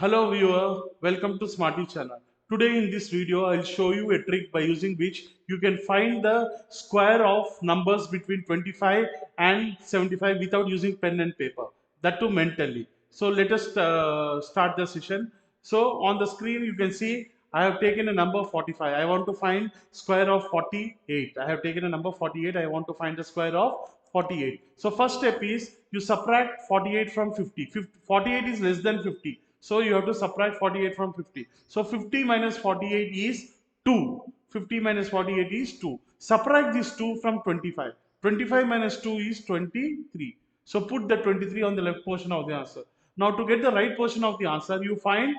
Hello viewer, welcome to Smarty channel. Today in this video I'll show you a trick by using which you can find the square of numbers between 25 and 75 without using pen and paper, that too mentally. So let us start the session. So on the screen you can see I have taken a number 45. I want to find square of 48. I have taken a number 48. I want to find the square of 48. So first step is you subtract 48 from 50. 48 is less than 50. So you have to subtract 48 from 50. So 50 minus 48 is 2. 50 minus 48 is 2. Subtract this 2 from 25. 25 minus 2 is 23. So put the 23 on the left portion of the answer. Now to get the right portion of the answer, you find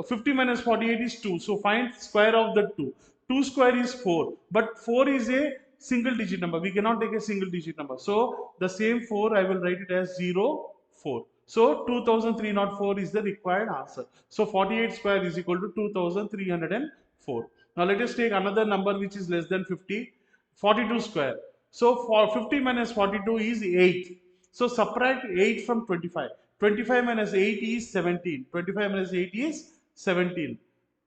50 minus 48 is 2. So find square of the 2. 2 square is 4. But 4 is a single digit number. We cannot take a single digit number. So the same 4 I will write it as 0, 4. So 2304 is the required answer. So 48 square is equal to 2304. Now let us take another number which is less than 50. 42 square. So for 50 minus 42 is 8. So subtract 8 from 25. 25 minus 8 is 17. 25 minus 8 is 17.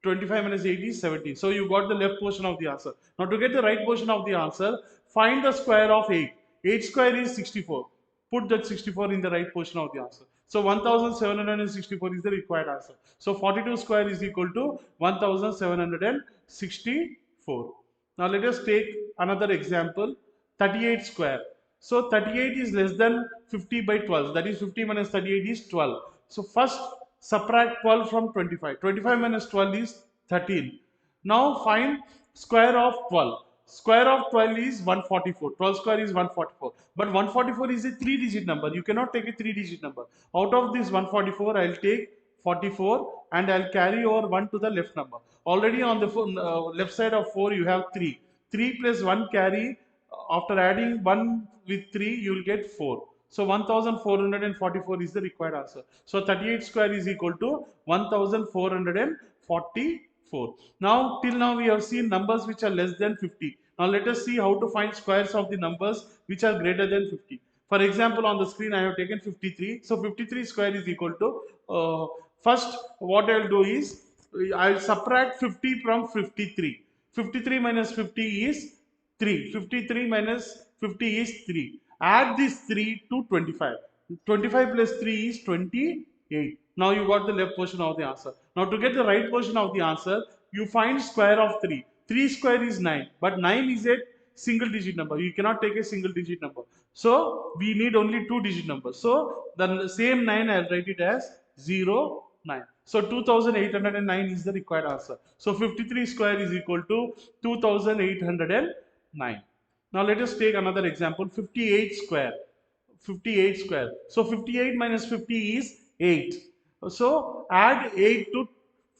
25 minus 8 is 17. So you got the left portion of the answer. Now to get the right portion of the answer, find the square of 8. 8 square is 64. Put that 64 in the right portion of the answer. So 1764 is the required answer. So 42 square is equal to 1764. Now let us take another example, 38 square. So 38 is less than 50 by 12. That is 50 minus 38 is 12. So first subtract 12 from 25. 25 minus 12 is 13. Now find square of 12. Square of 12 is 144. 12 square is 144. But 144 is a 3-digit number. You cannot take a 3-digit number. Out of this 144, I'll take 44 and I'll carry over 1 to the left number. Already on the left side of 4, you have 3. 3 plus 1 carry. After adding 1 with 3, you will get 4. So 1444 is the required answer. So 38 square is equal to 1444. Now till now we have seen numbers which are less than 50. Now let us see how to find squares of the numbers which are greater than 50. For example, on the screen I have taken 53. So 53 square is equal to, first what I will do is I will subtract 50 from 53. 53 minus 50 is 3. 53 minus 50 is 3. Add this 3 to 25. 25 plus 3 is 28. Now you got the left portion of the answer. Now to get the right portion of the answer, you find square of 3. 3 square is 9. But 9 is a single digit number. You cannot take a single digit number. So we need only 2-digit numbers. So the same 9 I will write it as 0, 9. So 2809 is the required answer. So 53 square is equal to 2809. Now let us take another example, 58 square. 58 square. So 58 minus 50 is 8. So add 8 to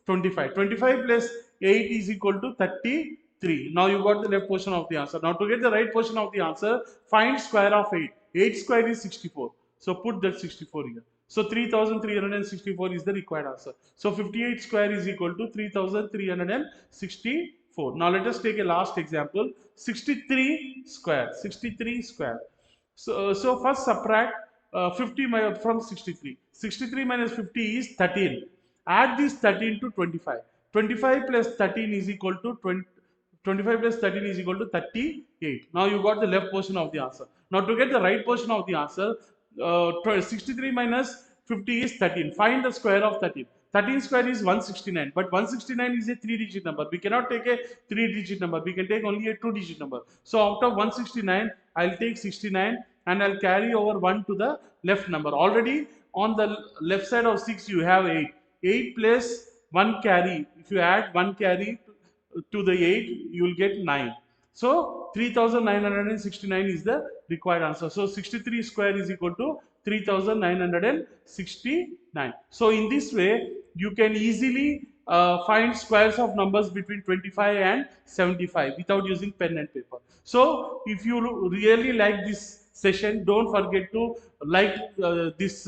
25. 25 plus 8 is equal to 33. Now you got the left portion of the answer. Now to get the right portion of the answer, find square of 8. 8 square is 64. So put that 64 here. So 3364 is the required answer. So 58 square is equal to 3364. Now let us take a last example, 63 square. 63 square. So first subtract 50 from 63. 63 minus 50 is 13. Add this 13 to 25. 25 plus 13 is equal to 20. 25 plus 13 is equal to 38. Now you got the left portion of the answer. Now to get the right portion of the answer, 63 minus 50 is 13. Find the square of 13. 13 square is 169. But 169 is a 3-digit number. We cannot take a 3-digit number. We can take only a 2-digit number. So out of 169, I'll take 69 and I'll carry over 1 to the left number. Already on the left side of 6, you have 8. 8 plus 1 carry. If you add 1 carry to the 8, you will get 9. So 3969 is the required answer. So 63 square is equal to 3969. So in this way, you can easily find squares of numbers between 25 and 75 without using pen and paper. So if you really like this session, don't forget to like this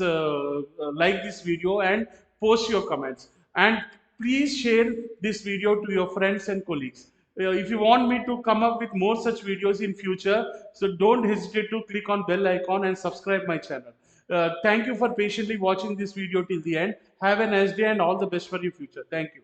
video and post your comments, and please share this video to your friends and colleagues. If you want me to come up with more such videos in future, so don't hesitate to click on bell icon and subscribe my channel. Thank you for patiently watching this video till the end. Have a nice day and all the best for your future. Thank you.